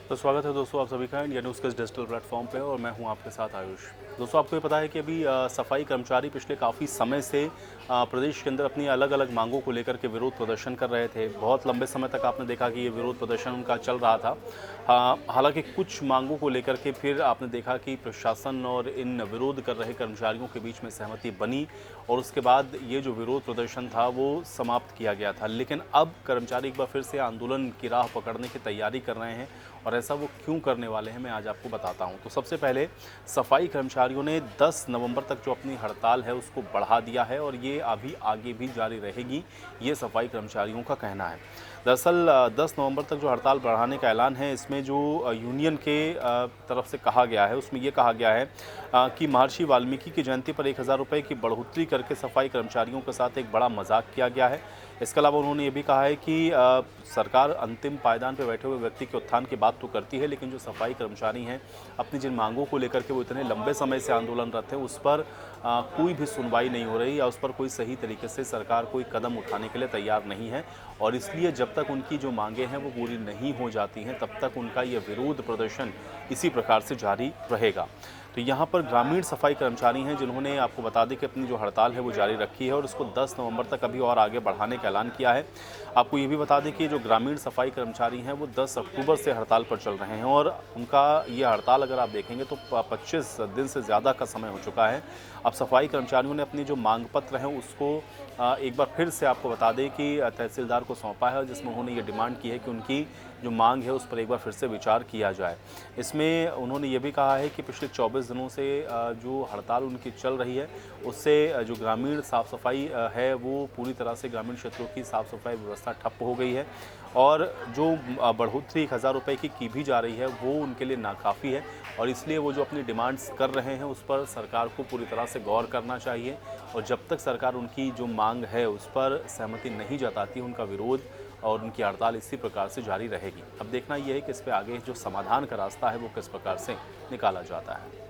तो स्वागत है दोस्तों आप सभी का इंडिया न्यूज़ के इस डिजिटल प्लेटफॉर्म पे और मैं हूं आपके साथ आयुष। दोस्तों आपको ये पता है कि अभी सफाई कर्मचारी पिछले काफ़ी समय से प्रदेश के अंदर अपनी अलग अलग मांगों को लेकर के विरोध प्रदर्शन कर रहे थे। बहुत लंबे समय तक आपने देखा कि ये विरोध प्रदर्शन उनका चल रहा था। हालांकि कुछ मांगों को लेकर के फिर आपने देखा कि प्रशासन और इन विरोध कर रहे कर्मचारियों के बीच में सहमति बनी और उसके बाद ये जो विरोध प्रदर्शन था वो समाप्त किया गया था। लेकिन अब कर्मचारी एक बार फिर से आंदोलन की राह पकड़ने की तैयारी कर रहे हैं और ऐसा वो क्यों करने वाले हैं मैं आज आपको बताता हूं। तो सबसे पहले सफाई कर्मचारियों ने 10 नवंबर तक जो अपनी हड़ताल है उसको बढ़ा दिया है और ये अभी आगे भी जारी रहेगी, ये सफाई कर्मचारियों का कहना है। दरअसल 10 नवंबर तक जो हड़ताल बढ़ाने का ऐलान है इसमें जो यूनियन के तरफ से कहा गया है उसमें ये कहा गया है कि महर्षि वाल्मीकि की जयंती पर 1000 रुपये की बढ़ोतरी करके सफाई कर्मचारियों के साथ एक बड़ा मजाक किया गया है। इसके अलावा उन्होंने ये भी कहा है कि सरकार अंतिम पायदान पर बैठे हुए व्यक्ति के उत्थान की बात तो करती है, लेकिन जो सफाई कर्मचारी हैं अपनी जिन मांगों को लेकर के वो इतने लंबे समय से आंदोलनरत हैं उस पर कोई भी सुनवाई नहीं हो रही या उस पर कोई सही तरीके से सरकार कोई कदम उठाने के लिए तैयार नहीं है। और इसलिए जब तक उनकी जो मांगें हैं वो पूरी नहीं हो जाती हैं तब तक उनका ये विरोध प्रदर्शन इसी प्रकार से जारी रहेगा। तो यहाँ पर ग्रामीण सफाई कर्मचारी हैं जिन्होंने आपको बता दें कि अपनी जो हड़ताल है वो जारी रखी है और उसको 10 नवंबर तक अभी और आगे बढ़ाने का ऐलान किया है। आपको ये भी बता दें कि जो ग्रामीण सफाई कर्मचारी हैं वो 10 अक्टूबर से हड़ताल पर चल रहे हैं और उनका ये हड़ताल अगर आप देखेंगे तो 25 दिन से ज़्यादा का समय हो चुका है। अब सफाई कर्मचारियों ने अपनी जो मांग पत्र हैं उसको एक बार फिर से आपको बता दें कि तहसीलदार को सौंपा है जिसमें उन्होंने ये डिमांड की है कि उनकी जो मांग है उस पर एक बार फिर से विचार किया जाए। इसमें उन्होंने ये भी कहा है कि पिछले 24 दिनों से जो हड़ताल उनकी चल रही है उससे जो ग्रामीण साफ़ सफाई है वो पूरी तरह से ग्रामीण क्षेत्रों की साफ़ सफाई व्यवस्था ठप्प हो गई है और जो बढ़ोतरी 1000 रुपये की भी जा रही है वो उनके लिए नाकाफ़ी है और इसलिए वो जो अपनी डिमांड्स कर रहे हैं उस पर सरकार को पूरी तरह से गौर करना चाहिए और जब तक सरकार उनकी जो मांग है उस पर सहमति नहीं जताती उनका विरोध और उनकी हड़ताल इसी प्रकार से जारी रहेगी। अब देखना यह है कि इस पर आगे जो समाधान का रास्ता है वो किस प्रकार से निकाला जाता है।